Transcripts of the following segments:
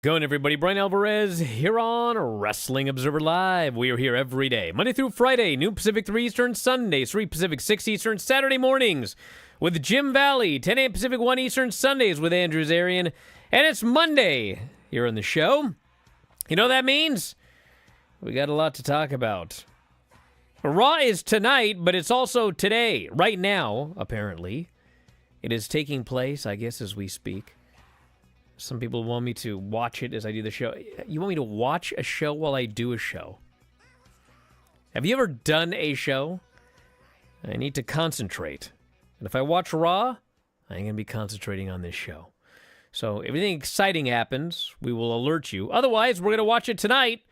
Going, everybody. Bryan Alvarez here on Wrestling Observer Live. We are here every day, Monday through Friday, noon Pacific, 3 Eastern, Sundays, 3 Pacific, 6 Eastern, Saturday mornings with Jim Valley, 10 a.m. Pacific, 1 Eastern, Sundays with Andrew Zarian. And it's Monday here on the show. You know what that means? We got a lot to talk about. Raw is tonight, but it's also today, right now, apparently. It is taking place, I guess, as we speak. Some people want me to watch it as I do the show. You want me to watch a show while I do a show? Have you ever done a show? I need to concentrate. And if I watch Raw, I'm going to be concentrating on this show. So if anything exciting happens, we will alert you. Otherwise, we're going to watch it tonight,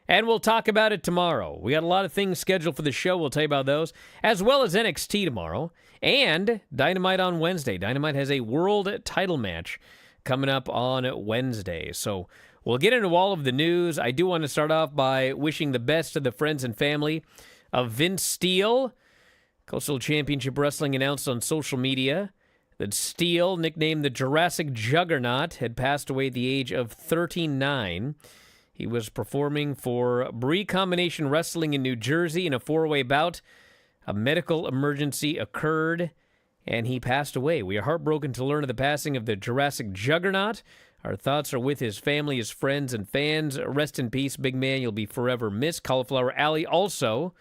and we'll talk about it tomorrow. We got a lot of things scheduled for the show. We'll tell you about those, as well as NXT tomorrow, and Dynamite on Wednesday. Dynamite has a world title match coming up on Wednesday. So we'll get into all of the news. I do want to start off by wishing the best to the friends and family of Vince Steele. Coastal Championship Wrestling announced on social media that Steele, nicknamed the Jurassic Juggernaut, had passed away at the age of 39. He was performing for Bree Combination Wrestling in New Jersey in a four-way bout. A medical emergency occurred, and he passed away. We are heartbroken to learn of the passing of the Jurassic Juggernaut. Our thoughts are with his family, his friends, and fans. Rest in peace, big man. You'll be forever missed. Cauliflower Alley also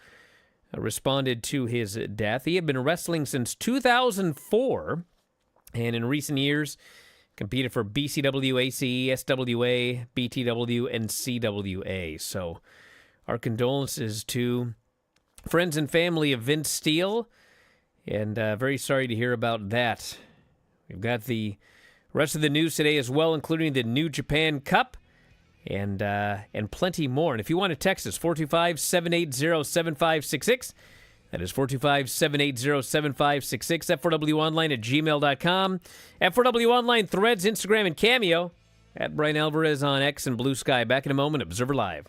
responded to his death. He had been wrestling since 2004, and in recent years competed for BCW, ACE, SWA, BTW, and CWA. So our condolences to friends and family of Vince Steele. And very sorry to hear about that. We've got the rest of the news today as well, including the New Japan Cup and plenty more. And if you want to text us, 425-780-7566. That is 425-780-7566. F4WOnline@gmail.com. F4W Online, Threads, Instagram, and Cameo. At Bryan Alvarez on X and Blue Sky. Back in a moment, Observer Live.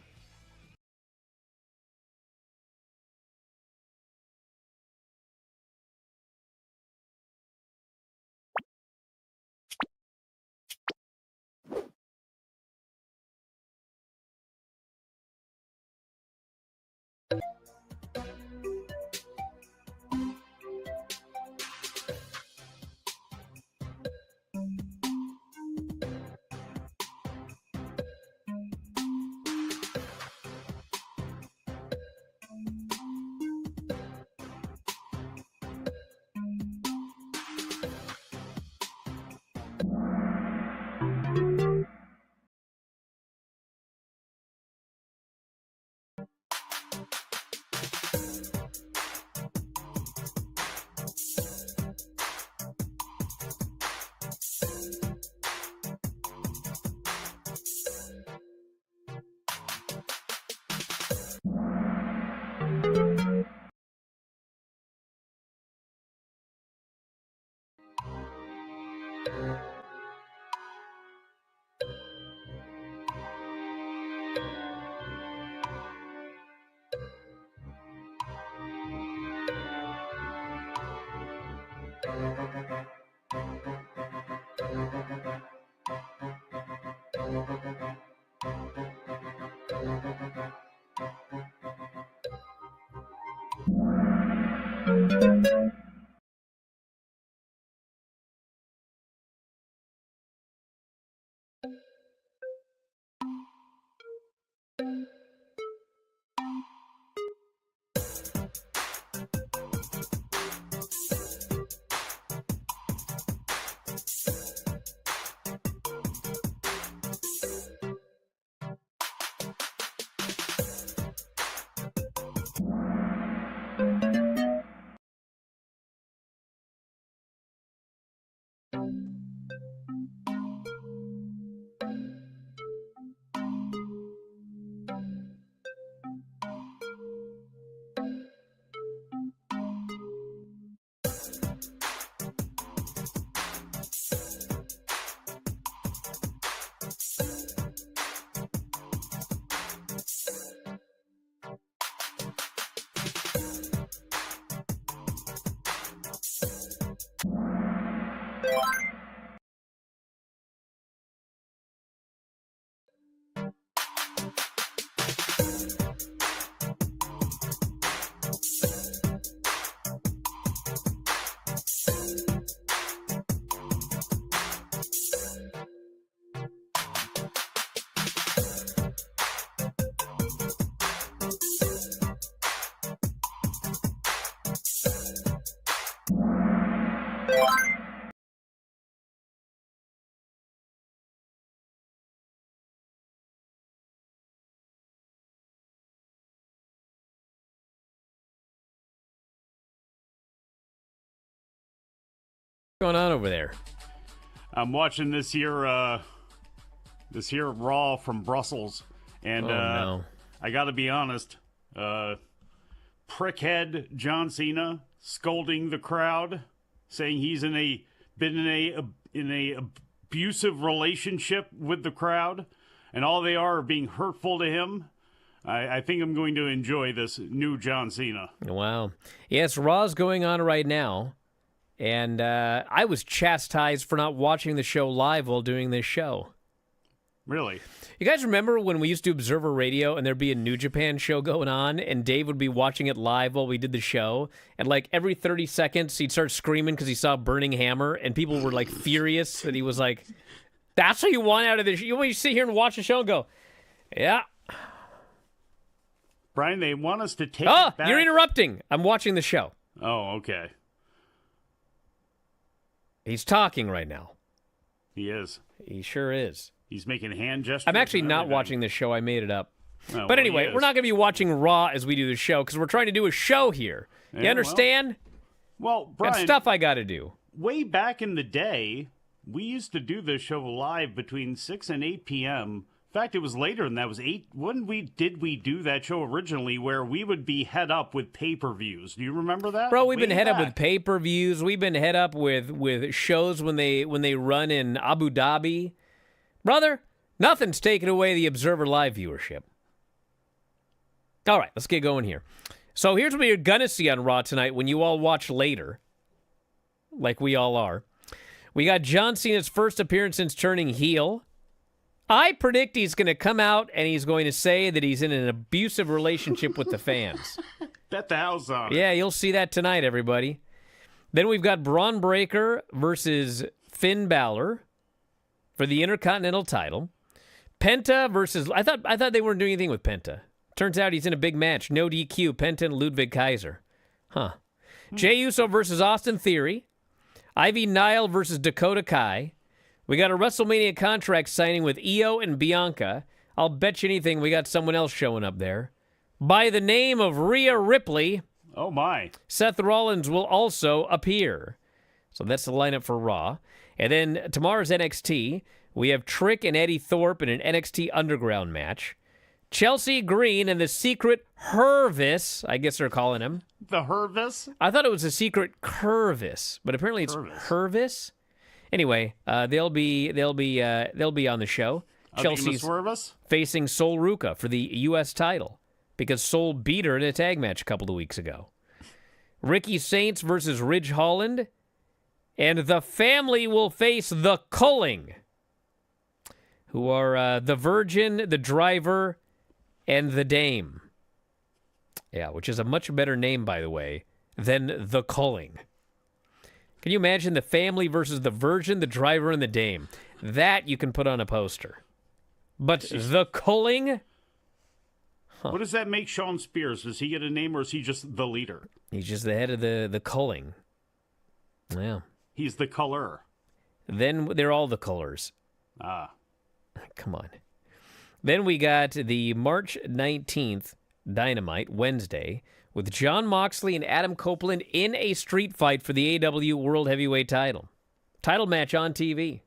What's going on over there? I'm watching this here Raw from Brussels, and no. I got to be honest, prickhead John Cena scolding the crowd, saying he's been in a abusive relationship with the crowd, and all they are being hurtful to him. I think I'm going to enjoy this new John Cena. Wow. Yes, Raw's going on right now. And I was chastised for not watching the show live while doing this show. Really? You guys remember when we used to Observer Radio and there'd be a New Japan show going on and Dave would be watching it live while we did the show? And like every 30 seconds, he'd start screaming because he saw Burning Hammer and people were like furious that he was like, that's what you want out of this. You want to sit here and watch the show and go, yeah. Brian, they want us to take it back. You're interrupting. I'm watching the show. Oh, okay. He's talking right now. He is. He sure is. He's making hand gestures. I'm actually not watching this show. I made it up. Oh, but anyway, we're not going to be watching Raw as we do the show because we're trying to do a show here. You understand? Well, Brian, got stuff I got to do. Way back in the day, we used to do this show live between 6 and 8 p.m. In fact, it was later than that. It was 8. When did we do that show originally where we would be head up with pay-per-views? Do you remember that? Bro, we've been head up with pay-per-views. We've been head up with shows when they run in Abu Dhabi. Brother, nothing's taken away the Observer Live viewership. All right, let's get going here. So here's what you're going to see on Raw tonight when you all watch later, like we all are. We got John Cena's first appearance since turning heel. I predict he's going to come out and he's going to say that he's in an abusive relationship with the fans. Bet the house on it. Yeah, you'll see that tonight, everybody. Then we've got Braun Breaker versus Finn Balor for the Intercontinental title. Penta versus... I thought they weren't doing anything with Penta. Turns out he's in a big match. No DQ, Penta and Ludwig Kaiser. Huh. Jey Uso versus Austin Theory. Ivy Nile versus Dakota Kai. We got a WrestleMania contract signing with Io and Bianca. I'll bet you anything we got someone else showing up there. By the name of Rhea Ripley. Oh, my. Seth Rollins will also appear. So that's the lineup for Raw. And then tomorrow's NXT, we have Trick and Eddie Thorpe in an NXT Underground match. Chelsea Green and the Secret Hervis, I guess they're calling him. The Hervis? I thought it was a Secret Curvis, but apparently it's Hervis. Anyway, they'll be on the show. Chelsea's facing Sol Ruca for the U.S. title because Sol beat her in a tag match a couple of weeks ago. Ricky Saints versus Ridge Holland, and the family will face the Culling, who are the Virgin, the Driver, and the Dame. Yeah, which is a much better name, by the way, than the Culling. Can you imagine the family versus the Virgin, the Driver, and the Dame? That you can put on a poster. But the Culling? Huh. What does that make Sean Spears? Does he get a name or is he just the leader? He's just the head of the Culling. Yeah. He's the color. Then they're all the colors. Ah. Come on. Then we got the March 19th Dynamite, Wednesday, with Jon Moxley and Adam Copeland in a street fight for the AEW World Heavyweight title. Title match on TV.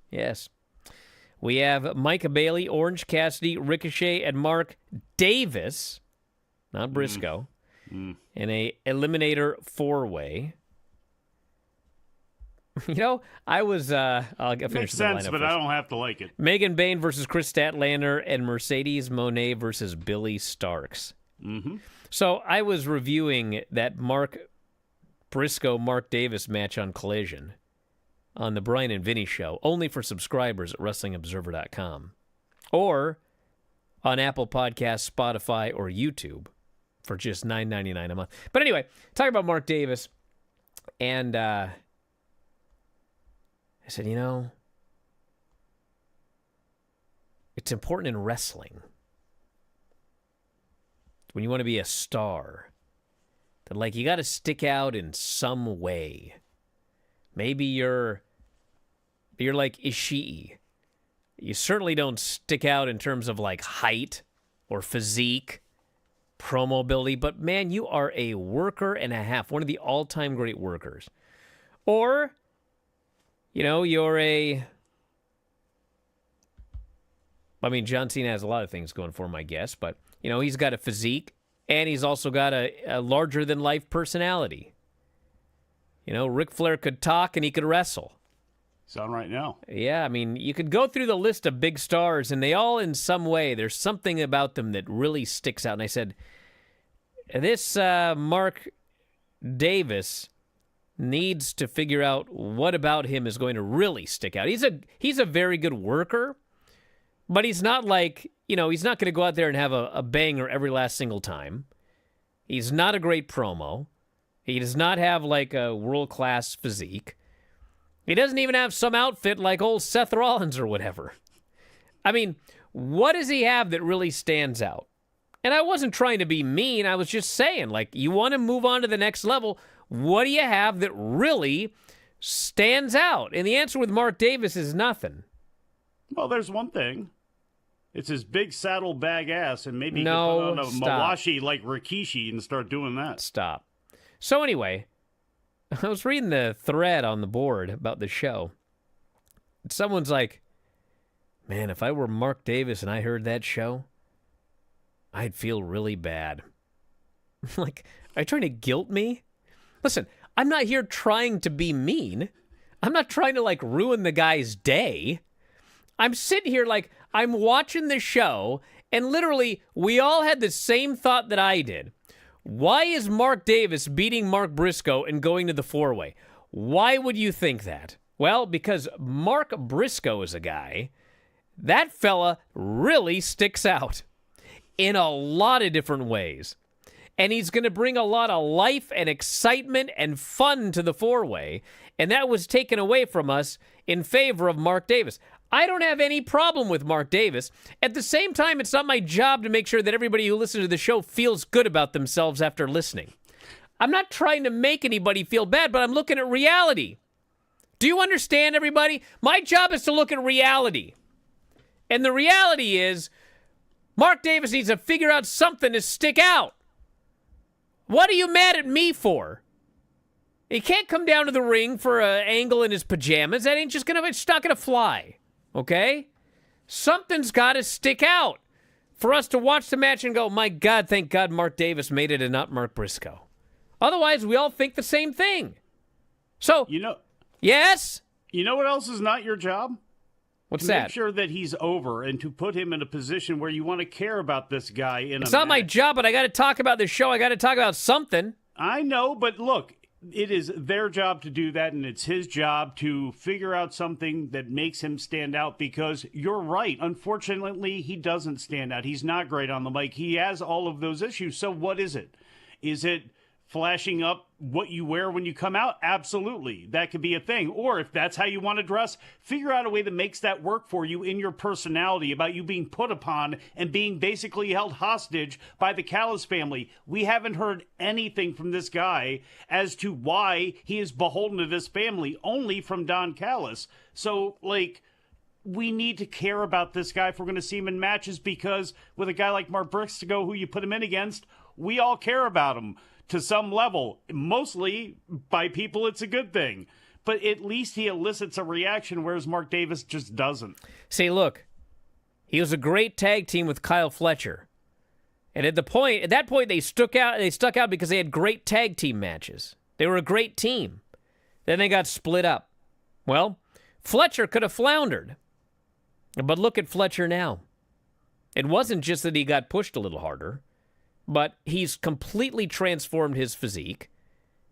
Yes. We have Micah Bailey, Orange Cassidy, Ricochet, and Mark Davis, not Briscoe, in a Eliminator 4-way. You know, I was... I'll finish Makes the sense, lineup but first. I don't have to like it. Megan Bayne versus Chris Statlander, and Mercedes Moné versus Billy Starks. Mm-hmm. So I was reviewing that Mark Briscoe-Mark Davis match on Collision on the Bryan and Vinny show, only for subscribers at WrestlingObserver.com, or on Apple Podcasts, Spotify, or YouTube for just $9.99 a month. But anyway, talking about Mark Davis, and I said, you know, it's important in wrestling when you want to be a star that, like, you got to stick out in some way. Maybe you're like Ishii. You certainly don't stick out in terms of like height or physique, promo ability, but man, you are a worker and a half, one of the all-time great workers. Or you're a... I mean, John Cena has a lot of things going for him, I guess, but, he's got a physique, and he's also got a larger-than-life personality. Ric Flair could talk, and he could wrestle. He's on right now. Yeah, I mean, you could go through the list of big stars, and they all, in some way, there's something about them that really sticks out. And I said, this Mark Davis needs to figure out what about him is going to really stick out. He's a very good worker, but he's not like, he's not going to go out there and have a banger every last single time. He's not a great promo. He does not have like a world-class physique. He doesn't even have some outfit like old Seth Rollins or whatever. I mean, what does he have that really stands out? And I wasn't trying to be mean. I was just saying, like, you want to move on to the next level. What do you have that really stands out? And the answer with Mark Davis is nothing. Well, there's one thing. It's his big saddlebag ass, and maybe he can No, put on a stop. Mawashi like Rikishi and start doing that. Stop. So anyway, I was reading the thread on the board about the show. Someone's like, man, if I were Mark Davis and I heard that show, I'd feel really bad. Like, are you trying to guilt me? Listen, I'm not here trying to be mean. I'm not trying to, like, ruin the guy's day. I'm sitting here like I'm watching the show, and literally we all had the same thought that I did. Why is Mark Davis beating Mark Briscoe and going to the four-way? Why would you think that? Well, because Mark Briscoe is a guy, that fella really sticks out in a lot of different ways. And he's going to bring a lot of life and excitement and fun to the four-way, and that was taken away from us in favor of Mark Davis. I don't have any problem with Mark Davis. At the same time, it's not my job to make sure that everybody who listens to the show feels good about themselves after listening. I'm not trying to make anybody feel bad, but I'm looking at reality. Do you understand, everybody? My job is to look at reality. And the reality is, Mark Davis needs to figure out something to stick out. What are you mad at me for? He can't come down to the ring for an angle in his pajamas. That ain't just it's not gonna fly. Okay? Something's got to stick out for us to watch the match and go, my God, thank God Mark Davis made it and not Mark Briscoe. Otherwise, we all think the same thing. So, yes? You know what else is not your job? What's to that? Make sure that he's over and to put him in a position where you want to care about this guy It's not my job, but I got to talk about this show. I got to talk about something. I know, but look, it is their job to do that, and it's his job to figure out something that makes him stand out, because you're right. Unfortunately, he doesn't stand out. He's not great on the mic. He has all of those issues. So what is it? Is it flashing up what you wear when you come out? Absolutely. That could be a thing. Or if that's how you want to dress, figure out a way that makes that work for you in your personality, about you being put upon and being basically held hostage by the Callis family. We haven't heard anything from this guy as to why he is beholden to this family, only from Don Callis. So, like, we need to care about this guy if we're going to see him in matches, because with a guy like Mark Briscoe, who you put him in against, we all care about him to some level. Mostly by people, it's a good thing. But at least he elicits a reaction, whereas Mark Davis just doesn't. See, look, he was a great tag team with Kyle Fletcher. And at that point, they stuck out because they had great tag team matches. They were a great team. Then they got split up. Well, Fletcher could have floundered. But look at Fletcher now. It wasn't just that he got pushed a little harder, but he's completely transformed his physique.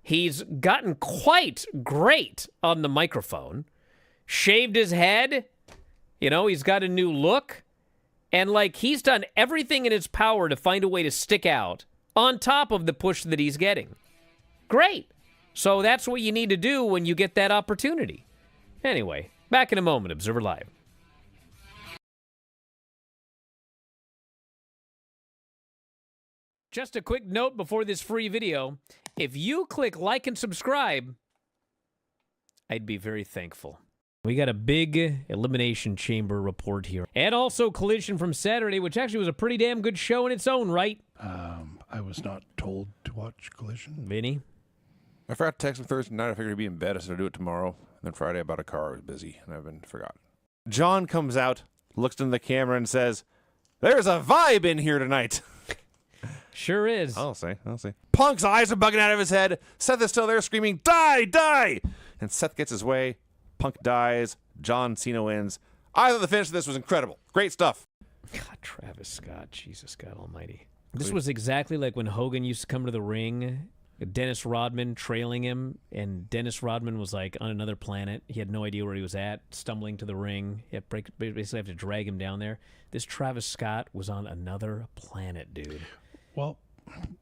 He's gotten quite great on the microphone. Shaved his head. He's got a new look. And, he's done everything in his power to find a way to stick out on top of the push that he's getting. Great. So that's what you need to do when you get that opportunity. Anyway, back in a moment, Observer Live. Just a quick note before this free video. If you click like and subscribe, I'd be very thankful. We got a big Elimination Chamber report here. And also Collision from Saturday, which actually was a pretty damn good show in its own right. I was not told to watch Collision. Vinny? I forgot to text him Thursday night. I figured he'd be in bed. I said I'd do it tomorrow. And then Friday I bought a car. I was busy, and I've been forgotten. John comes out, looks into the camera, and says, "There's a vibe in here tonight." Sure is. I'll see. Punk's eyes are bugging out of his head. Seth is still there screaming, "Die, die!" And Seth gets his way. Punk dies. John Cena wins. I thought the finish of this was incredible. Great stuff. God, Travis Scott. Jesus God almighty. This was exactly like when Hogan used to come to the ring, Dennis Rodman trailing him, and Dennis Rodman was like on another planet. He had no idea where he was at, stumbling to the ring. He had basically have to drag him down there. This Travis Scott was on another planet, dude. Well,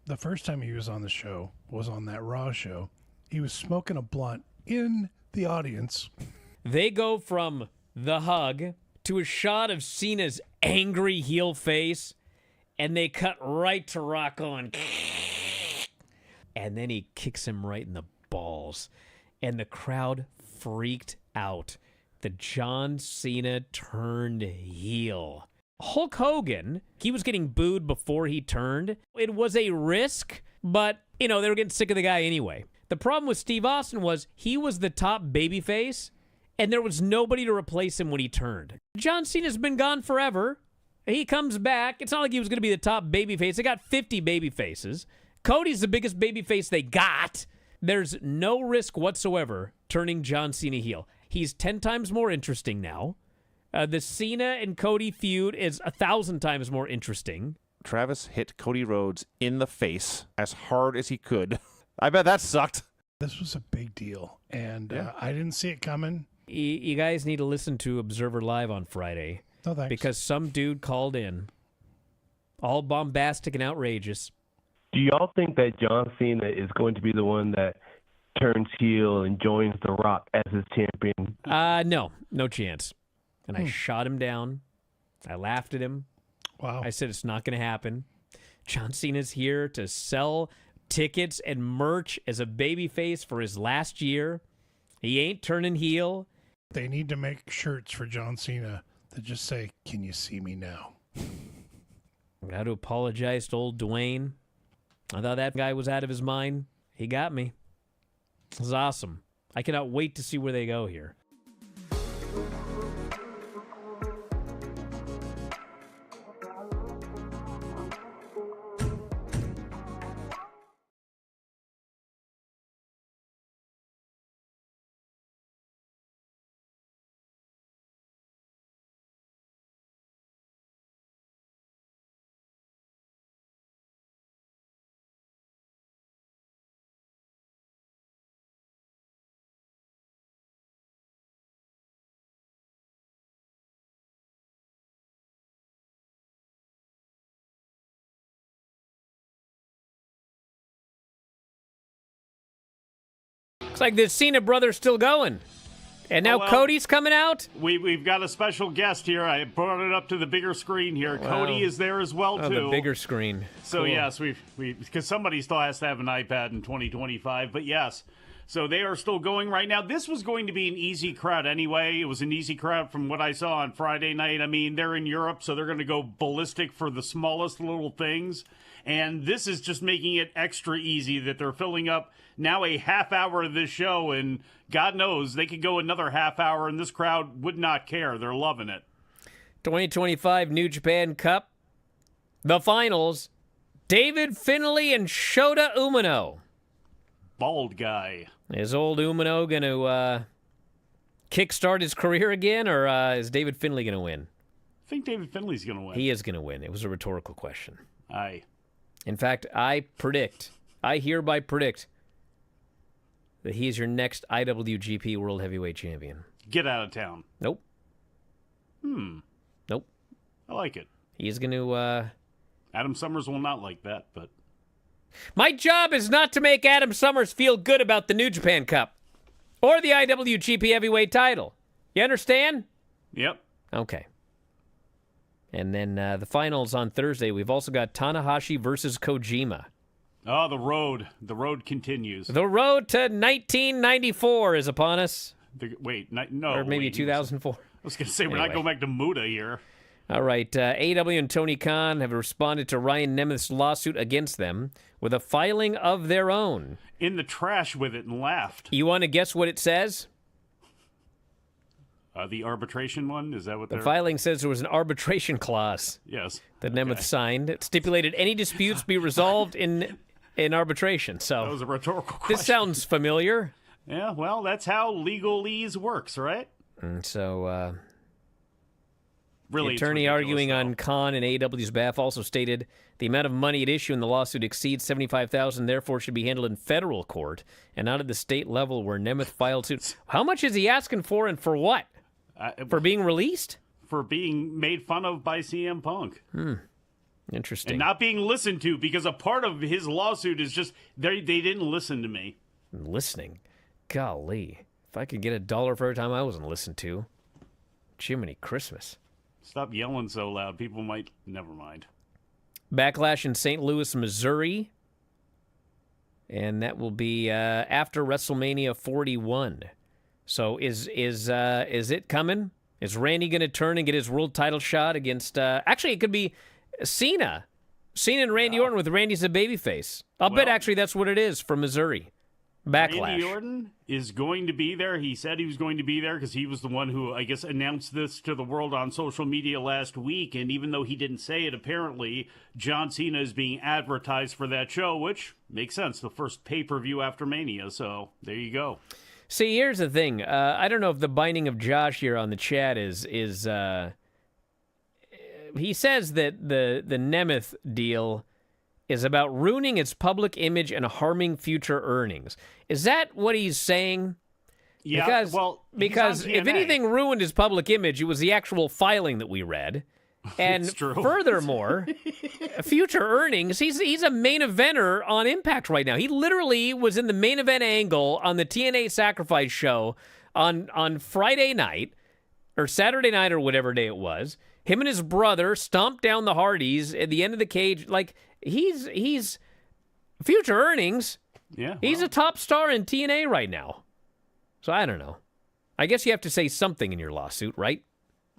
the first time he was on the show was on that Raw show. He was smoking a blunt in the audience. They go from the hug to a shot of Cena's angry heel face, and they cut right to Rock On. And then he kicks him right in the balls. And the crowd freaked out. The John Cena turned heel. Hulk Hogan, he was getting booed before he turned. It was a risk, but, they were getting sick of the guy anyway. The problem with Steve Austin was he was the top babyface, and there was nobody to replace him when he turned. John Cena's been gone forever. He comes back. It's not like he was going to be the top babyface. They got 50 babyfaces. Cody's the biggest babyface they got. There's no risk whatsoever turning John Cena heel. He's 10 times more interesting now. The Cena and Cody feud is 1,000 times more interesting. Travis hit Cody Rhodes in the face as hard as he could. I bet that sucked. This was a big deal, and I didn't see it coming. You guys need to listen to Observer Live on Friday. No thanks. Because some dude called in, all bombastic and outrageous. Do y'all think that John Cena is going to be the one that turns heel and joins The Rock as his champion? No chance. And I shot him down. I laughed at him. Wow. I said it's not going to happen. John Cena's here to sell tickets and merch as a babyface for his last year. He ain't turning heel. They need to make shirts for John Cena that just say, "Can you see me now?" I got to apologize to old Dwayne. I thought that guy was out of his mind. He got me. This is awesome. I cannot wait to see where they go here. Looks like the Cena brother's still going. And now Cody's coming out? We've got a special guest here. I brought it up to the bigger screen here. Wow. Cody is there as well, too. The bigger screen. So, cool. Yes, we because somebody still has to have an iPad in 2025. But, yes, so they are still going right now. This was going to be an easy crowd anyway. It was an easy crowd from what I saw on Friday night. I mean, they're in Europe, so they're going to go ballistic for the smallest little things. And this is just making it extra easy that they're filling up now a half hour of this show, and God knows they could go another half hour, and this crowd would not care. They're loving it. 2025 New Japan Cup, the finals, David Finlay and Shota Umino. Bald guy. Is old Umino going to kickstart his career again, or is David Finlay going to win? I think David Finlay's going to win. He is going to win. It was a rhetorical question. Aye. In fact, I hereby predict that he is your next IWGP World Heavyweight Champion. Get out of town. Nope. Nope. I like it. He's going to... Adam Summers will not like that, but... My job is not to make Adam Summers feel good about the New Japan Cup or the IWGP Heavyweight title. You understand? Yep. Okay. And then the finals on Thursday, we've also got Tanahashi versus Kojima. Oh, the road. The road continues. The road to 1994 is upon us. No. Or maybe 2004. I was going to say, we're not going back to Muda here. All right, AEW and Tony Khan have responded to Ryan Nemeth's lawsuit against them with a filing of their own. In the trash with it and laughed. You want to guess what it says? The arbitration one? Is that what The filing says there was an arbitration clause Yes. that Nemeth signed. It stipulated any disputes be resolved in arbitration. So That was a rhetorical question. this sounds familiar. Yeah, well, that's how legalese works, right? And so Really, the it's attorney ridiculous, arguing though. on Khan and AEW's behalf also stated the amount of money at issue in the lawsuit exceeds $75,000, therefore should be handled in federal court and not at the state level where Nemeth filed suit. How much is he asking for and for what? For being released? For being made fun of by CM Punk. Interesting. And not being listened to, because a part of his lawsuit is just they didn't listen to me. Listening. Golly. If I could get $1 for every time I wasn't listened to. Jiminy Christmas. Stop yelling so loud. People might... Never mind. Backlash in St. Louis, Missouri. And that will be after WrestleMania 41. So is it coming? Is Randy going to turn and get his world title shot against... actually, it could be Cena. Cena and Randy Orton with Randy's a babyface. I'll bet actually that's what it is for Missouri. Backlash. Randy Orton is going to be there. He said he was going to be there because he was the one who, I guess, announced this to the world on social media last week. And even though he didn't say it, apparently, John Cena is being advertised for that show, which makes sense. The first pay-per-view after Mania. So there you go. See, here's the thing. I don't know if the binding of Josh here on the chat is he says that the Nemeth deal is about ruining its public image and harming future earnings. Is that what he's saying? Yeah, because he's on if TNA. anything ruined his public image, it was the actual filing that we read. And It's true. furthermore, future earnings, he's a main eventer on Impact right now. He literally was in the main event angle on the TNA Sacrifice show on Friday night, or Saturday night, or whatever day it was. Him and his brother stomped down the Hardys at the end of the cage. Like, he's future earnings. Yeah, He's a top star in TNA right now. So I don't know. I guess you have to say something in your lawsuit, right?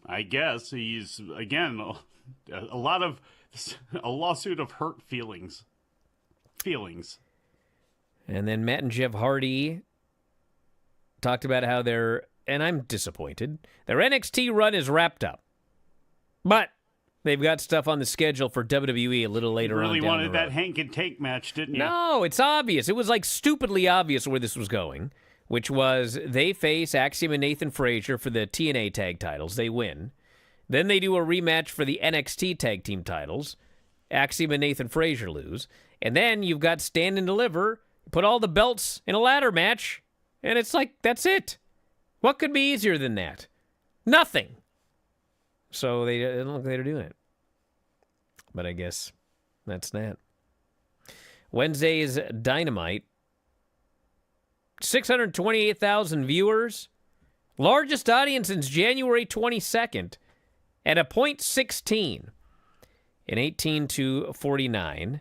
I guess he's, again, a lawsuit of hurt feelings. And then Matt and Jeff Hardy talked about how and I'm disappointed, their NXT run is wrapped up. But they've got stuff on the schedule for WWE a little later on. Really down wanted the that road. Hank and Tank match, didn't you? No, it's obvious. It was like stupidly obvious where this was going, which was they face Axiom and Nathan Frazier for the TNA tag titles. They win. Then they do a rematch for the NXT tag team titles. Axiom and Nathan Frazier lose. And then you've got Stand and Deliver, put all the belts in a ladder match, and it's like, that's it. What could be easier than that? Nothing. So they don't look like they're doing it. But I guess that's that. Wednesday's Dynamite. 628,000 viewers. Largest audience since January 22nd. At a .16 in 18 to 49.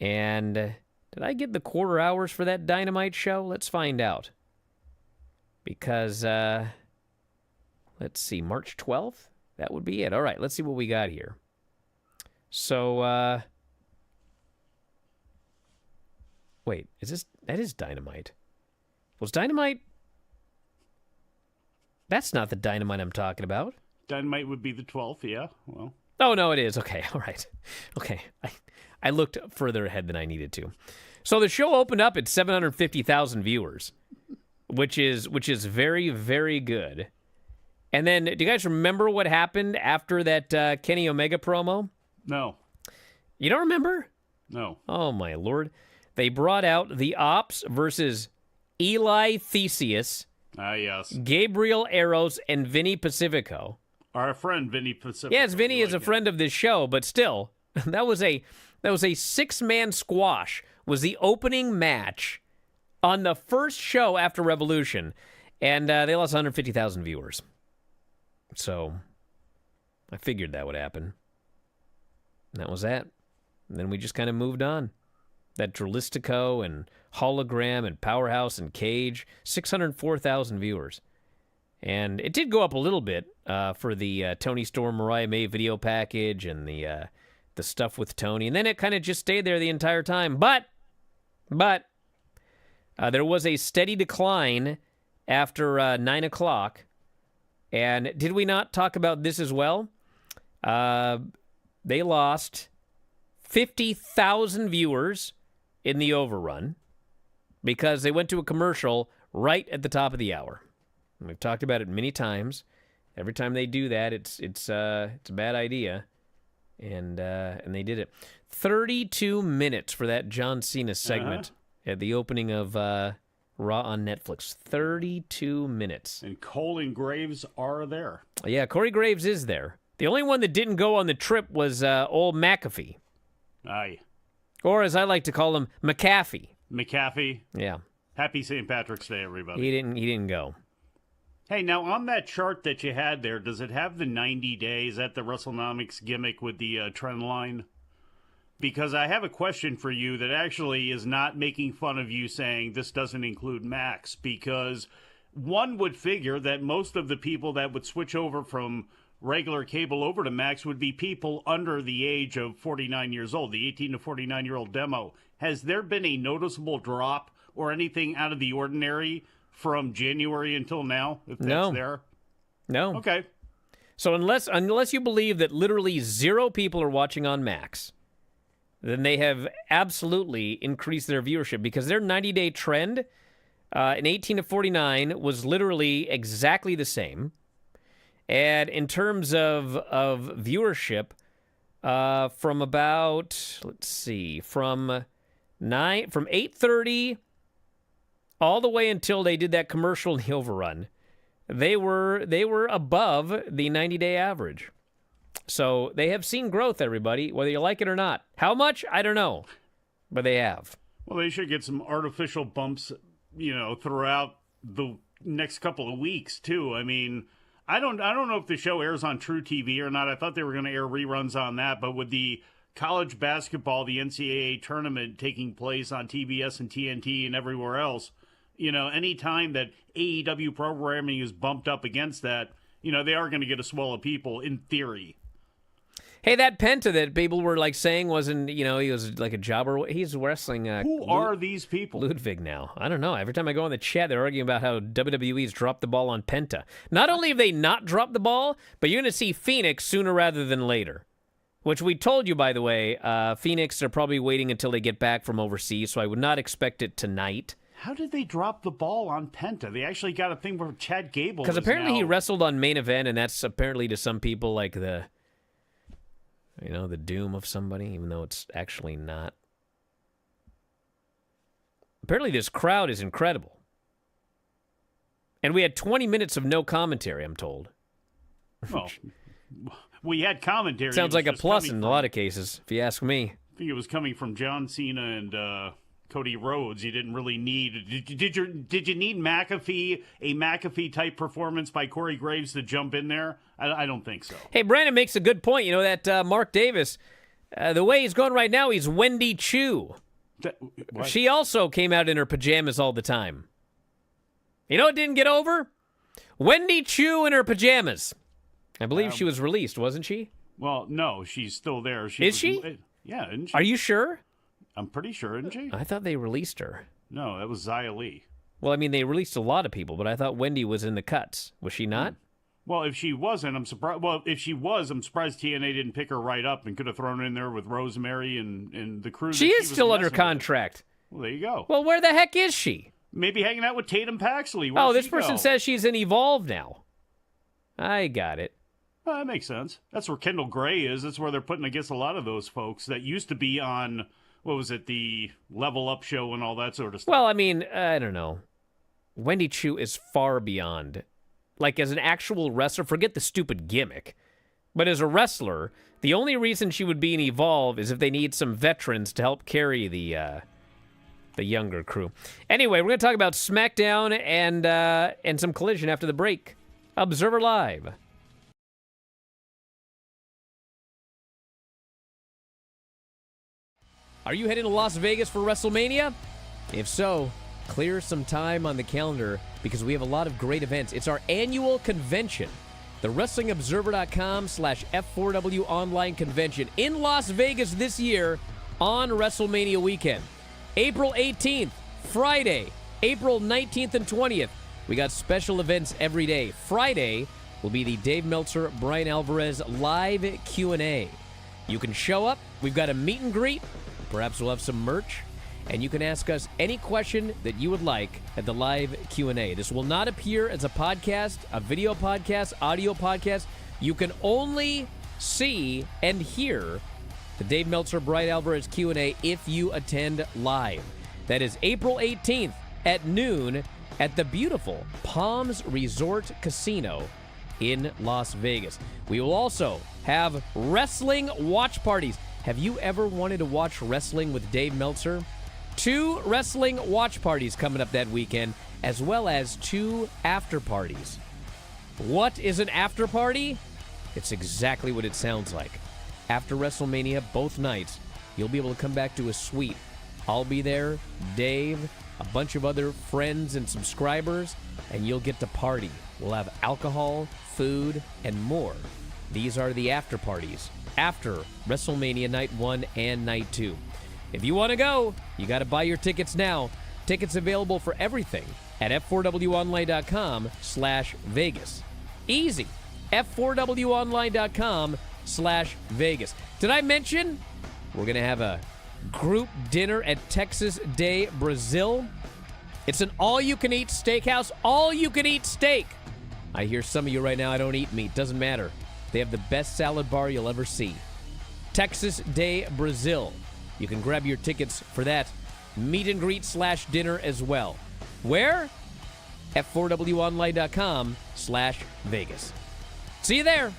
And did I get the quarter hours for that Dynamite show? Let's find out. Because, let's see, March 12th? That would be it. All right, let's see what we got here. So, wait, that is Dynamite. Was Dynamite? That's not the Dynamite I'm talking about. Dynamite would be the 12th, yeah. Well, Oh, no, it is. Okay, all right. Okay, I looked further ahead than I needed to. So the show opened up at 750,000 viewers, which is very, very good. And then, do you guys remember what happened after that Kenny Omega promo? no. You don't remember? No. Oh, my Lord. They brought out the Ops versus Eli Theseus, Yes. Gabriel Eros, and Vinny Pacifico. Our friend Vinny Pacific. Yes, Vinny is a friend of this show, but still, that was a 6-man squash. Was the opening match on the first show after Revolution, and they lost 150,000 viewers. So I figured that would happen. And that was that. And then we just kind of moved on. That Dralistico and Hologram and Powerhouse and Cage, 604,000 viewers. And it did go up a little bit for the Tony Storm Mariah May video package and the stuff with Tony. And then it kind of just stayed there the entire time. But there was a steady decline after 9 o'clock. And did we not talk about this as well? They lost 50,000 viewers in the overrun because they went to a commercial right at the top of the hour. And we've talked about it many times. Every time they do that, it's a bad idea, and they did it. 32 minutes for that John Cena segment at the opening of Raw on Netflix. 32 minutes. And Cole and Graves are there. Yeah, Corey Graves is there. The only one that didn't go on the trip was old McAfee. Aye. Or as I like to call him, McAfee. McAfee. Yeah. Happy St. Patrick's Day, everybody. He didn't go. Hey, now on that chart that you had there, does it have the 90 days? Is that the WrestleNomics gimmick with the trend line? Because I have a question for you that actually is not making fun of you saying this doesn't include Max, because one would figure that most of the people that would switch over from regular cable over to Max would be people under the age of 49 years old, the 18 to 49-year-old demo. Has there been a noticeable drop or anything out of the ordinary from January until now, if that's there? No. Okay. So unless you believe that literally 0 people are watching on Max, then they have absolutely increased their viewership, because their 90-day trend in 18 to 49 was literally exactly the same. And in terms of viewership, from about, from 8:30 all the way until they did that commercial in the overrun, they were above the 90-day average. So they have seen growth, everybody, whether you like it or not. How much? I don't know, but they have. Well, they should get some artificial bumps, throughout the next couple of weeks too. I mean, I don't know if the show airs on True TV or not. I thought they were going to air reruns on that, but with the college basketball, the NCAA tournament taking place on TBS and TNT and everywhere else, any time that AEW programming is bumped up against that, they are going to get a swell of people in theory. Hey, that Penta that people were saying wasn't, he was like a jobber. He's wrestling. Who are these people? Ludwig now. I don't know. Every time I go in the chat, they're arguing about how WWE's dropped the ball on Penta. Not only have they not dropped the ball, but you're going to see Phoenix sooner rather than later. Which we told you, by the way, Phoenix are probably waiting until they get back from overseas, so I would not expect it tonight. How did they drop the ball on Penta? They actually got a thing where Chad Gable. Because apparently he wrestled on Main Event, and that's apparently to some people like the doom of somebody, even though it's actually not. Apparently this crowd is incredible. And we had 20 minutes of no commentary, I'm told. Well, we had commentary. Sounds like a plus in a lot of cases, if you ask me. I think it was coming from John Cena and Cody Rhodes. You didn't really need. Did you need McAfee, a McAfee type performance by Corey Graves to jump in there? I don't think so. Hey, Brandon makes a good point. That Mark Davis, the way he's going right now, he's Wendy Chu. She also came out in her pajamas all the time. You know what didn't get over? Wendy Chu in her pajamas. I believe she was released, wasn't she? Well, no, she's still there. Is she? Yeah, isn't she? Are you sure? I'm pretty sure, isn't she? I thought they released her. No, that was Xia Li. Well, I mean, they released a lot of people, but I thought Wendy was in the cuts. Was she not? Well, if she wasn't, I'm surprised. Well, if she was, I'm surprised TNA didn't pick her right up and could have thrown her in there with Rosemary and the crew. She is still under contract. Well, there you go. Well, where the heck is she? Maybe hanging out with Tatum Paxley. Oh, this person says she's in Evolve now. I got it. Well, that makes sense. That's where Kendall Gray is. That's where they're putting against a lot of those folks that used to be on, what was it, the Level Up show and all that sort of stuff. Well, I mean, I don't know. Wendy Chu is far beyond. Like, as an actual wrestler, forget the stupid gimmick. But as a wrestler, the only reason she would be in Evolve is if they need some veterans to help carry the younger crew. Anyway, we're going to talk about Smackdown and some Collision after the break. Observer Live. Are you heading to Las Vegas for WrestleMania? If so, clear some time on the calendar because we have a lot of great events. It's our annual convention, the WrestlingObserver.com/F4W online convention in Las Vegas this year on WrestleMania weekend. April 18th, Friday, April 19th and 20th. We got special events every day. Friday will be the Dave Meltzer, Bryan Alvarez live Q&A. You can show up. We've got a meet and greet. Perhaps we'll have some merch. And you can ask us any question that you would like at the live Q&A. This will not appear as a podcast, a video podcast, audio podcast. You can only see and hear the Dave Meltzer, Bryan Alvarez Q&A if you attend live. That is April 18th at noon at the beautiful Palms Resort Casino in Las Vegas. We will also have wrestling watch parties. Have you ever wanted to watch wrestling with Dave Meltzer? 2 wrestling watch parties coming up that weekend, as well as 2 after parties. What is an after party? It's exactly what it sounds like. After WrestleMania, both nights, you'll be able to come back to a suite. I'll be there, Dave, a bunch of other friends and subscribers, and you'll get to party. We'll have alcohol, food, and more. These are the after parties after WrestleMania Night 1 and Night 2. If you want to go, you got to buy your tickets now. Tickets available for everything at f4wonline.com/Vegas. Easy. f4wonline.com/Vegas. Did I mention we're going to have a group dinner at Texas Day Brazil? It's an all-you-can-eat steakhouse, all-you-can-eat steak. I hear some of you right now, I don't eat meat. Doesn't matter. They have the best salad bar you'll ever see. Texas Day Brazil. You can grab your tickets for that meet and greet / dinner as well. Where? f4wonline.com/Vegas. See you there.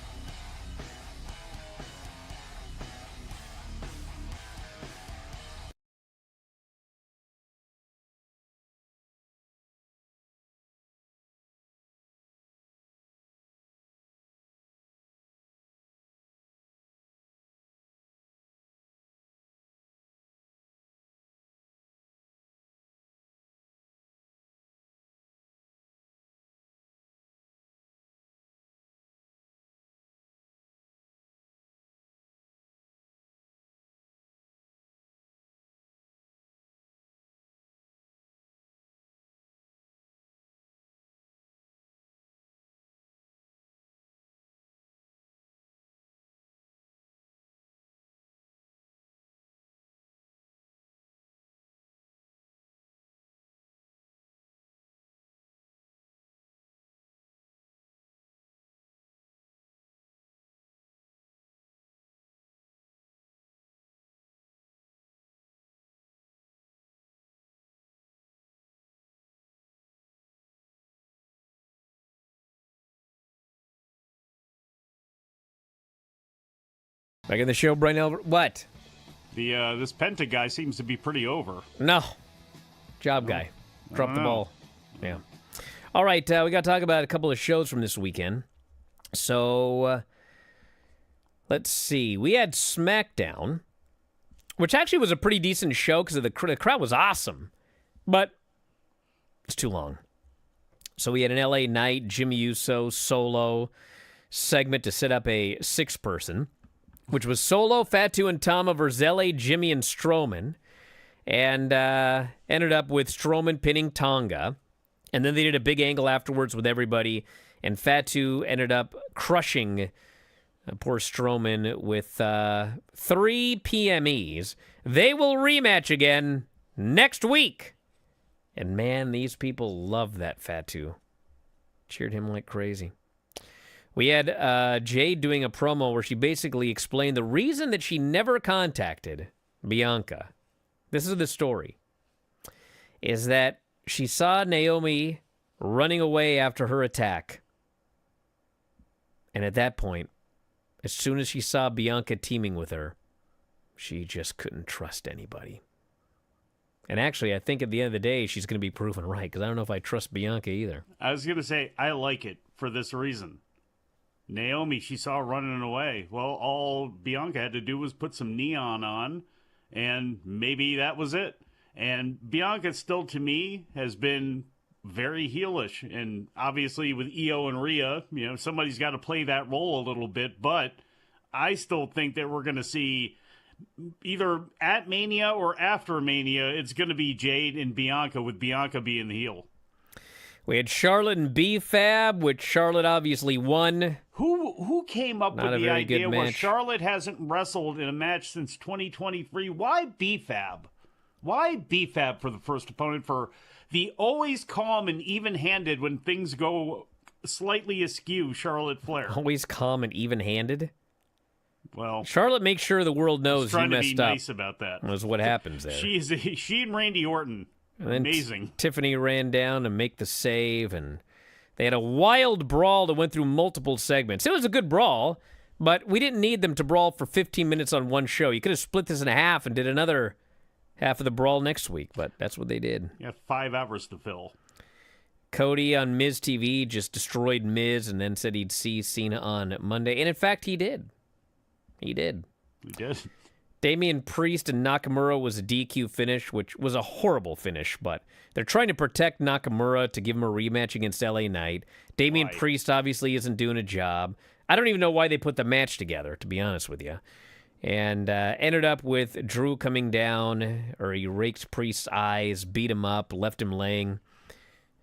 Back in the show, Bryan Alvarez. What? This Penta guy seems to be pretty over. No. Job guy. Dropped the ball. Yeah. All right, we got to talk about a couple of shows from this weekend. So, let's see. We had Smackdown, which actually was a pretty decent show because the crowd was awesome. But it's too long. So we had an LA Knight, Jimmy Uso, Solo segment to set up a 6-person. Which was Solo, Fatu, and Tama versus LA, Jimmy, and Strowman. And ended up with Strowman pinning Tonga. And then they did a big angle afterwards with everybody. And Fatu ended up crushing poor Strowman with 3 PMEs. They will rematch again next week. And man, these people love that Fatu. Cheered him like crazy. We had Jade doing a promo where she basically explained the reason that she never contacted Bianca. This is the story. Is that she saw Naomi running away after her attack. And at that point, as soon as she saw Bianca teaming with her, she just couldn't trust anybody. And actually, I think at the end of the day, she's going to be proven right, because I don't know if I trust Bianca either. I was going to say, I like it for this reason. Naomi, she saw running away. Well, all Bianca had to do was put some neon on, and maybe that was it. And Bianca still, to me, has been very heelish. And obviously with Io and Rhea, somebody's got to play that role a little bit. But I still think that we're going to see either at Mania or after Mania, it's going to be Jade and Bianca, with Bianca being the heel. We had Charlotte and B-Fab, which Charlotte obviously won. Who came up Not with a the very good idea where match. Charlotte hasn't wrestled in a match since 2023? Why B-Fab? Why B-Fab for the first opponent, for the always calm and even-handed when things go slightly askew Charlotte Flair? Always calm and even-handed. Well, Charlotte makes sure the world knows you trying to messed be up. nice about that. Was what happens there. She and Randy Orton, And then amazing. Tiffany ran down to make the save, and they had a wild brawl that went through multiple segments. It was a good brawl, but we didn't need them to brawl for 15 minutes on one show. You could have split this in half and did another half of the brawl next week, but that's what they did. You have 5 hours to fill. Cody on Miz TV just destroyed Miz and then said he'd see Cena on Monday. And in fact, he did. He did. He did. Damian Priest and Nakamura was a DQ finish, which was a horrible finish, but they're trying to protect Nakamura to give him a rematch against LA Knight. Damian Why? Priest obviously isn't doing a job. I don't even know why they put the match together, to be honest with you. And ended up with Drew coming down, or he raked Priest's eyes, beat him up, left him laying,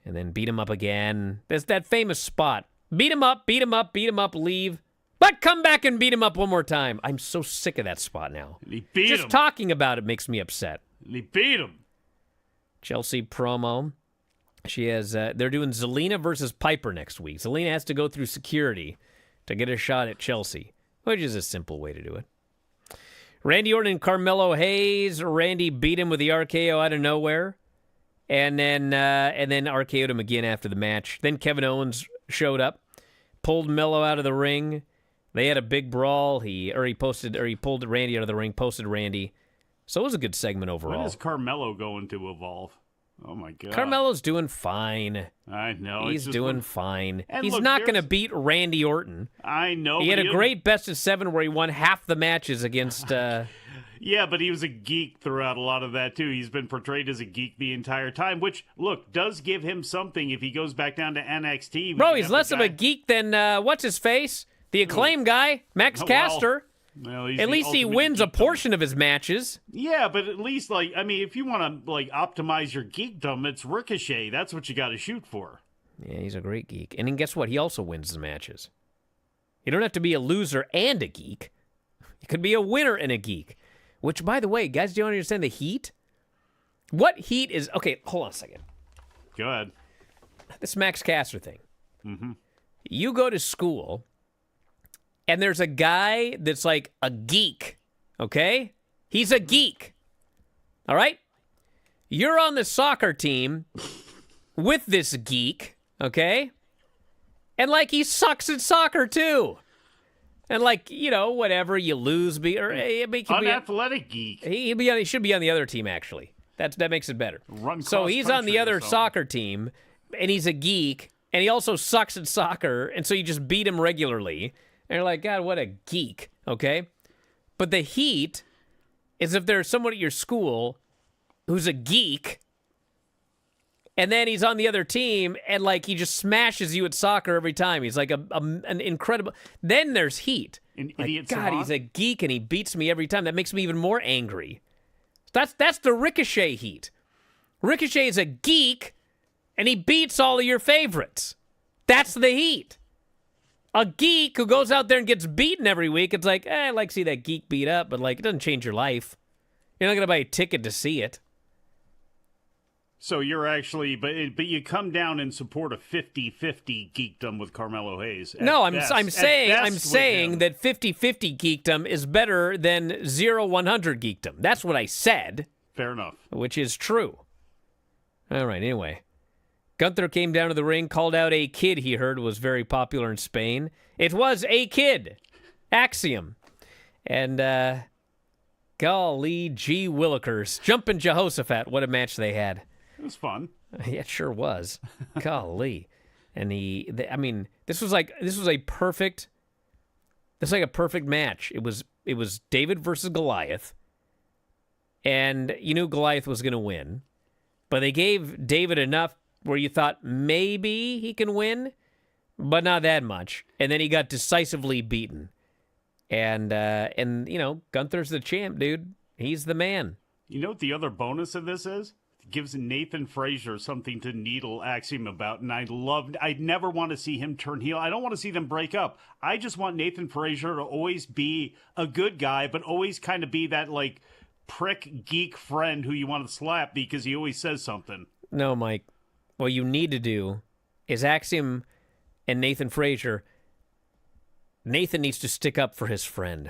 and then beat him up again. There's that famous spot. Beat him up, beat him up, beat him up, leave. But come back and beat him up one more time. I'm so sick of that spot now. And he beat Just him. talking about it makes me upset. And he beat him. Chelsea promo. She has. They're doing Zelina versus Piper next week. Zelina has to go through security to get a shot at Chelsea, which is a simple way to do it. Randy Orton and Carmelo Hayes. Randy beat him with the RKO out of nowhere, and then RKO'd him again after the match. Then Kevin Owens showed up, pulled Melo out of the ring. They had a big brawl. He pulled Randy out of the ring, posted Randy. So it was a good segment overall. When is Carmelo going to evolve? Oh, my God. Carmelo's doing fine. I know. He's doing fine. And He's look, not going to there's- beat Randy Orton. I know. He had but a great best of 7 where he won half the matches against... Yeah, but he was a geek throughout a lot of that, too. He's been portrayed as a geek the entire time, which, look, does give him something if he goes back down to NXT. Bro, he's less of a geek than, what's-his-face? The Acclaim guy, Max Oh, well. Caster. Well, he's At the least he ultimate wins a geekdom. portion of his matches. Yeah, but at least, if you want to, optimize your geekdom, it's Ricochet. That's what you got to shoot for. Yeah, he's a great geek. And then guess what? He also wins the matches. You don't have to be a loser and a geek. You could be a winner and a geek. Which, by the way, guys, do you understand the heat? What heat is... Okay, hold on a second. Go ahead. This Max Caster thing. Mm-hmm. You go to school, and there's a guy that's like a geek, okay? He's a geek, all right? You're on the soccer team with this geek, okay? And, he sucks at soccer, too. And, whatever, you lose, Unathletic geek. he should be on the other team, actually. That makes it better. Run So he's on the cross-country or other something. soccer team, and he's a geek, and he also sucks at soccer, and so you just beat him regularly. And you're like, God, what a geek, okay? But the heat is if there's someone at your school who's a geek, and then he's on the other team, and, he just smashes you at soccer every time. He's like an incredible... Then there's heat. An Like, idiot God, savant. he's a geek, and he beats me every time. That makes me even more angry. That's the Ricochet heat. Ricochet is a geek, and he beats all of your favorites. That's the heat. A geek who goes out there and gets beaten every week, it's like, I like to see that geek beat up, but, it doesn't change your life. You're not going to buy a ticket to see it. So you're actually, but you come down and support a 50-50 geekdom with Carmelo Hayes. No, At I'm saying with him. that 50-50 geekdom is better than 0-100 geekdom. That's what I said, Fair enough. which is true. All right, anyway. Gunther came down to the ring, called out a kid he heard was very popular in Spain. It was a kid. Axiom. And, golly gee willikers. Jumpin' Jehoshaphat, what a match they had. It was fun. Yeah, it sure was. Golly. And this was a perfect match. It was David versus Goliath. and you knew Goliath was going to win, but they gave David enough where you thought maybe he can win, but not that much. And then he got decisively beaten. And you know, Gunther's the champ, dude. He's the man. You know what the other bonus of this is? It gives Nathan Frazier something to needle Axiom about, and I'd never want to see him turn heel. I don't want to see them break up. I just want Nathan Frazier to always be a good guy, but always kind of be that, like, prick geek friend who you want to slap because he always says something. No, Mike. What you need to do is Axiom and Nathan Frazier. Nathan needs to stick up for his friend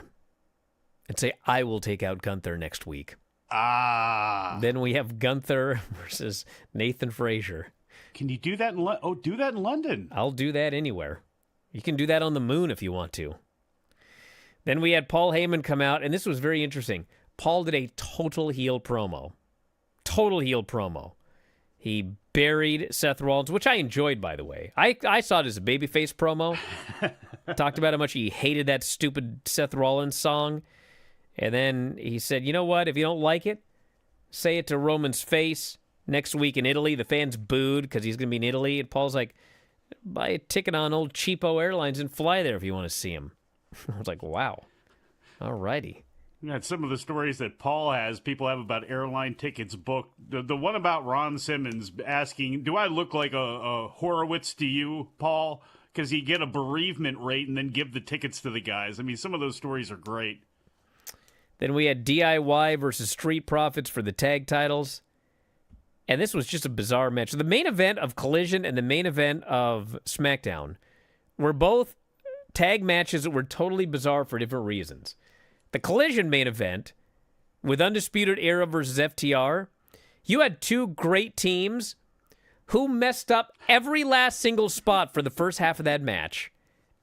and say, I will take out Gunther next week. Then we have Gunther versus Nathan Frazier. Can you do that do that in London? I'll do that anywhere. You can do that on the moon if you want to. Then we had Paul Heyman come out, and this was very interesting. Paul did a total heel promo. Total heel promo. He buried Seth Rollins, which I enjoyed, by the way. I saw it as a babyface promo. Talked about how much he hated that stupid Seth Rollins song. And then he said, you know what? If you don't like it, say it to Roman's face. Next week in Italy, the fans booed because he's going to be in Italy. And Paul's like, buy a ticket on old cheapo airlines and fly there if you want to see him. I was like, wow. All righty. Yeah, some of the stories that Paul has, people have about airline tickets booked. The one about Ron Simmons asking, do I look like a Horowitz to you, Paul? Because he get a bereavement rate and then give the tickets to the guys. I mean, some of those stories are great. Then we had DIY versus Street Profits for the tag titles. And this was just a bizarre match. The main event of Collision and the main event of Smackdown were both tag matches that were totally bizarre for different reasons. The Collision main event with Undisputed Era versus FTR, you had two great teams who messed up every last single spot for the first half of that match.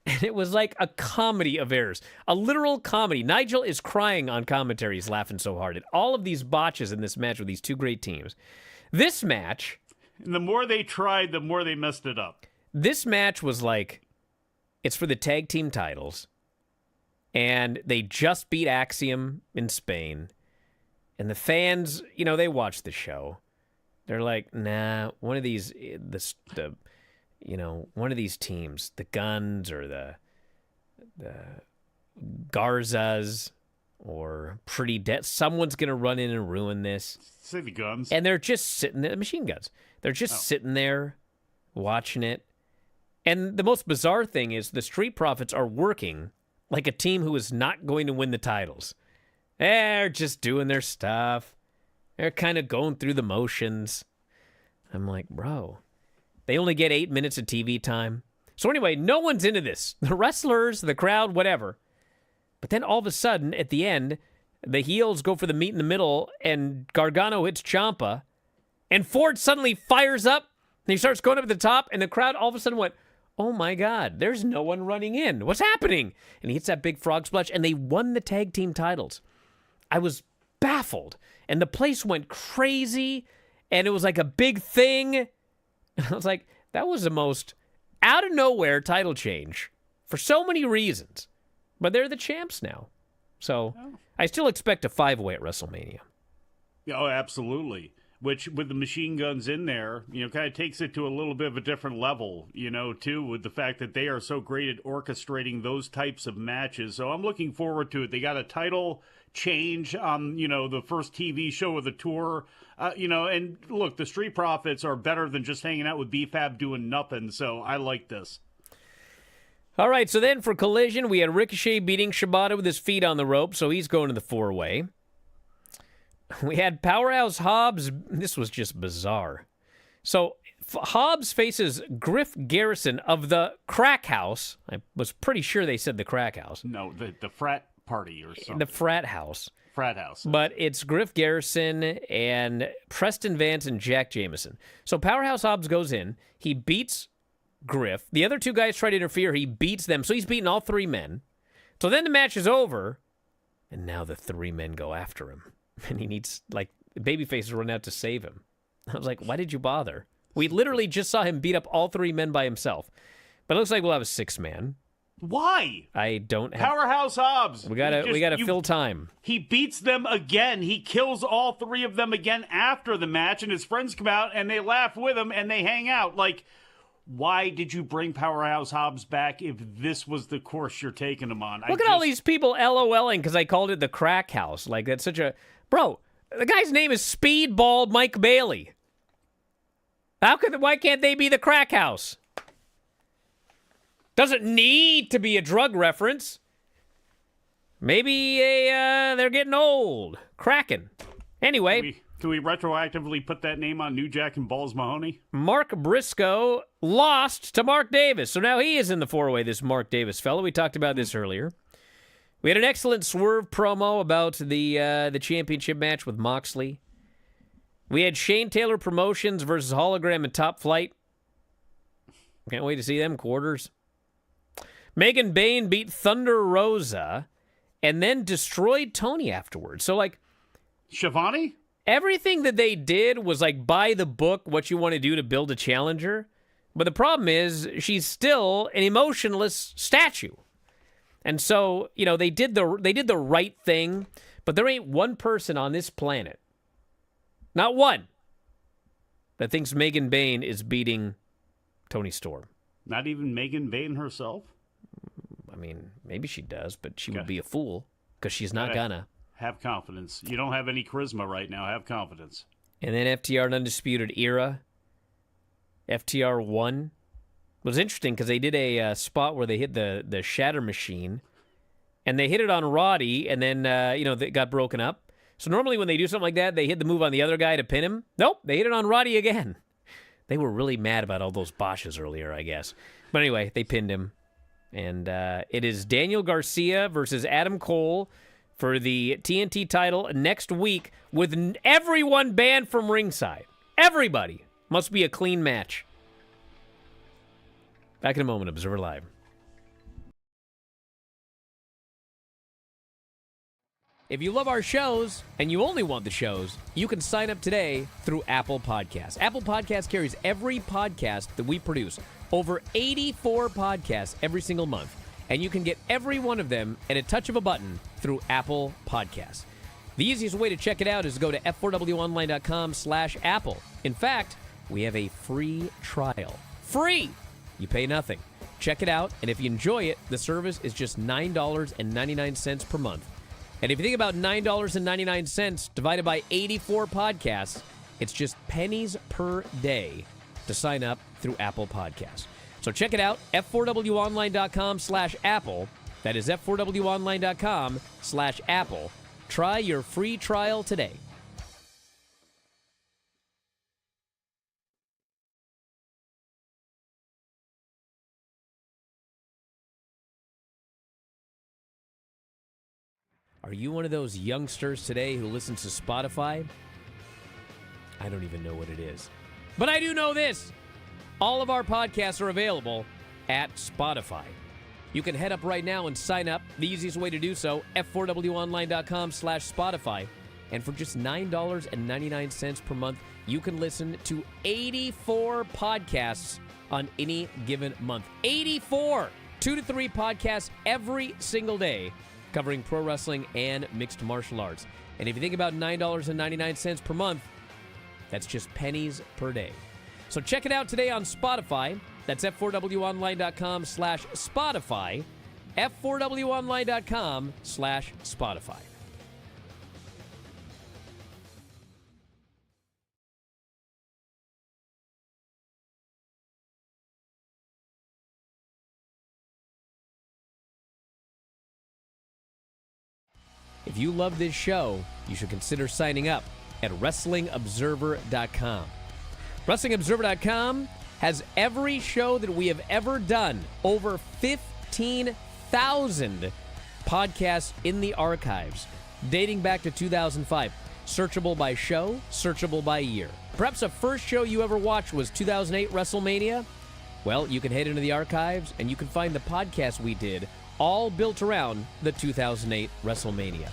And it was like a comedy of errors, a literal comedy. Nigel is crying on commentary. He's laughing so hard at all of these botches in this match with these two great teams. This match... And the more they tried, the more they messed it up. This match was like, it's for the tag team titles. And they just beat Axiom in Spain. And the fans, you know, they watch the show. They're like, nah, one of these, one of these teams, the Guns or the Garzas or Pretty Dead, someone's going to run in and ruin this. Say the Guns. And they're just sitting there, Machine Guns. They're just sitting there watching it. And the most bizarre thing is the Street Profits are working like a team who is not going to win the titles. They're just doing their stuff. They're kind of going through the motions. I'm like, bro, they only get 8 minutes of TV time. So anyway, no one's into this. The wrestlers, the crowd, whatever. But then all of a sudden, at the end, the heels go for the meet in the middle, and Gargano hits Ciampa, and Ford suddenly fires up, and he starts going up at the top, and the crowd all of a sudden went, oh my God, there's no one running in. What's happening? And he hits that big frog splash, and they won the tag team titles. I was baffled, and the place went crazy, and it was like a big thing. And I was like, that was the most out of nowhere title change for so many reasons. But they're the champs now. So I still expect a 5-way at WrestleMania. Oh, absolutely. Which, with the Machine Guns in there, kind of takes it to a little bit of a different level, too, with the fact that they are so great at orchestrating those types of matches. So I'm looking forward to it. They got a title change on, the first TV show of the tour. And look, the Street Profits are better than just hanging out with B-Fab doing nothing. So I like this. All right, so then for Collision, we had Ricochet beating Shibata with his feet on the rope, so he's going to the 4-way. We had Powerhouse Hobbs. This was just bizarre. So Hobbs faces Griff Garrison of the Crack House. I was pretty sure they said the Crack House. No, the frat party or something. The Frat House. Frat House. But it's Griff Garrison and Preston Vance and Jack Jameson. So Powerhouse Hobbs goes in. He beats Griff. The other two guys try to interfere. He beats them. So he's beaten all three men. So then the match is over. And now the three men go after him. And he needs, babyface to run out to save him. I was like, why did you bother? We literally just saw him beat up all three men by himself. But it looks like we'll have a 6-man. Why? I don't have. Powerhouse Hobbs. We gotta fill time. He beats them again. He kills all three of them again after the match, and his friends come out and they laugh with him and they hang out. Like, why did you bring Powerhouse Hobbs back if this was the course you're taking him on? Look at all these people LOLing because I called it the crack house. Like, that's such a... Bro, the guy's name is Speedball Mike Bailey. Why can't they be the crack house? Doesn't need to be a drug reference. Maybe they're getting old. Cracking. Anyway... Can we retroactively put that name on New Jack and Balls Mahoney? Mark Briscoe lost to Mark Davis. So now he is in the four-way, this Mark Davis fellow. We talked about this earlier. We had an excellent Swerve promo about the championship match with Moxley. We had Shane Taylor Promotions versus Hologram and Top Flight. Can't wait to see them quarters. Megan Bayne beat Thunder Rosa and then destroyed Tony afterwards. So, like... Shivani? Everything that they did was like by the book what you want to do to build a challenger. But the problem is she's still an emotionless statue. And so, you know, they did the right thing, but there ain't one person on this planet, not one, that thinks Megan Bayne is beating Toni Storm. Not even Megan Bayne herself? I mean, maybe she does, but she would be a fool because she's not gonna. Have confidence. You don't have any charisma right now. Have confidence. And then FTR and Undisputed Era. FTR won. It was interesting because they did a spot where they hit the Shatter Machine. And they hit it on Roddy, and then, it got broken up. So normally when they do something like that, they hit the move on the other guy to pin him. Nope, they hit it on Roddy again. They were really mad about all those botches earlier, I guess. But anyway, they pinned him. And it is Daniel Garcia versus Adam Cole for the TNT title next week with everyone banned from ringside. Everybody. Must be a clean match. Back in a moment, Observer Live. If you love our shows and you only want the shows, you can sign up today through Apple Podcasts. Apple Podcasts carries every podcast that we produce. Over 84 podcasts every single month. And you can get every one of them at a touch of a button through Apple Podcasts. The easiest way to check it out is to go to f4wonline.com/Apple. In fact, we have a free trial. Free! You pay nothing. Check it out, and if you enjoy it, the service is just $9.99 per month. And if you think about $9.99 divided by 84 podcasts, it's just pennies per day to sign up through Apple Podcasts. So check it out, f4wonline.com/Apple. That is f4wonline.com/Apple. Try your free trial today. Are you one of those youngsters today who listens to Spotify? I don't even know what it is. But I do know this. All of our podcasts are available at Spotify. You can head up right now and sign up. The easiest way to do so, f4wonline.com/Spotify. And for just $9.99 per month, you can listen to 84 podcasts on any given month. 84! 2 to 3 podcasts every single day covering pro wrestling and mixed martial arts. And if you think about $9.99 per month, that's just pennies per day. So check it out today on Spotify. That's f4wonline.com/Spotify. f4wonline.com/Spotify. If you love this show, you should consider signing up at WrestlingObserver.com. WrestlingObserver.com has every show that we have ever done. Over 15,000 podcasts in the archives, dating back to 2005. Searchable by show, searchable by year. Perhaps the first show you ever watched was 2008 WrestleMania? Well, you can head into the archives and you can find the podcast we did, all built around the 2008 WrestleMania.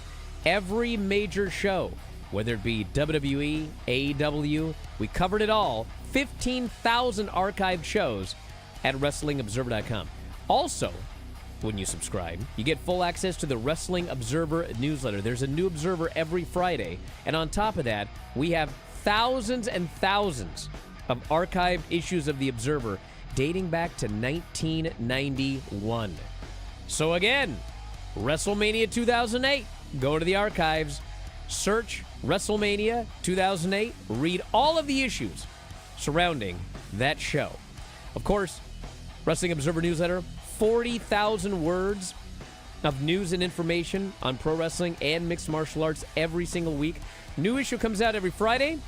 Every major show, whether it be WWE, AEW, we covered it all. 15,000 archived shows at WrestlingObserver.com. Also, when you subscribe. You get full access to the Wrestling Observer newsletter. There's a new Observer every Friday. And on top of that, we have thousands and thousands of archived issues of the Observer dating back to 1991. So again, WrestleMania 2008. Go to the archives, search WrestleMania 2008, read all of the issues surrounding that show. Of course, Wrestling Observer newsletter, 40,000 words of news and information on pro wrestling and mixed martial arts every single week. New issue comes out every Friday.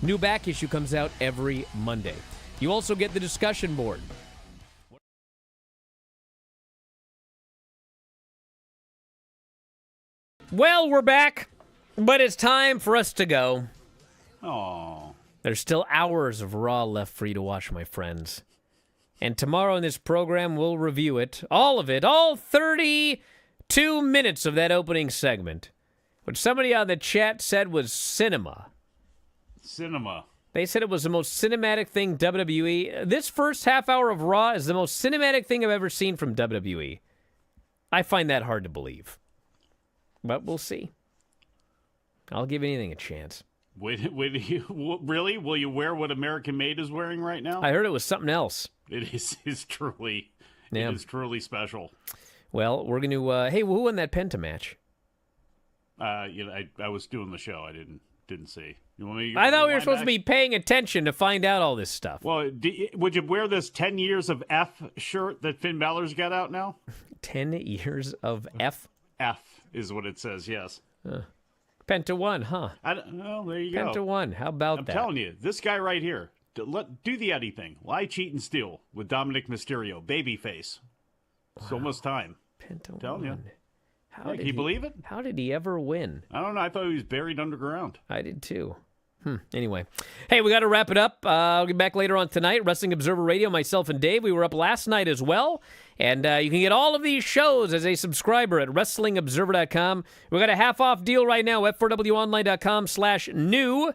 New back issue comes out every Monday. You also get the discussion board. Well, we're back, but it's time for us to go. Oh, There's still hours of Raw left for you to watch, my friends. And tomorrow in this program, we'll review it, all of it, all 32 minutes of that opening segment, which somebody on the chat said was cinema. cinema. They said it was the most cinematic thing WWE. This first half hour of Raw is the most cinematic thing I've ever seen from WWE. I find that hard to believe. But we'll see. I'll give anything a chance. Really? Will you wear what American Made is wearing right now? I heard it was something else. It is truly, Yeah. it is truly special. Well, we're going to, hey, who won that Penta match? I was doing the show. I didn't see. You want me to I thought we were rewind supposed back? to be paying attention to find out all this stuff. Well, would you wear this 10 years of F shirt that Finn Balor's got out now? 10 years of F? F is what it says, yes. Penta 1, huh? Well, there you Penta go. 1, how about I'm that? telling you, this guy right here, do the Eddie thing. Lie, cheat, and steal with Dominic Mysterio. Babyface. It's almost time. Penta Telling 1. you. How Can you believe it? How did he ever win? I don't know. I thought he was buried underground. I did too. Anyway. Hey, we got to wrap it up. I'll get back later on tonight. Wrestling Observer Radio, myself and Dave. We were up last night as well. And you can get all of these shows as a subscriber at WrestlingObserver.com. We got a half-off deal right now, F4WOnline.com/new.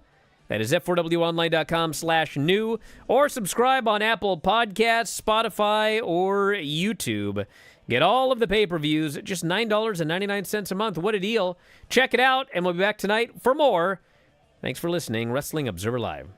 That is F4WOnline.com/new. Or subscribe on Apple Podcasts, Spotify, or YouTube. Get all of the pay-per-views at just $9.99 a month. What a deal. Check it out, and we'll be back tonight for more. Thanks for listening. Wrestling Observer Live.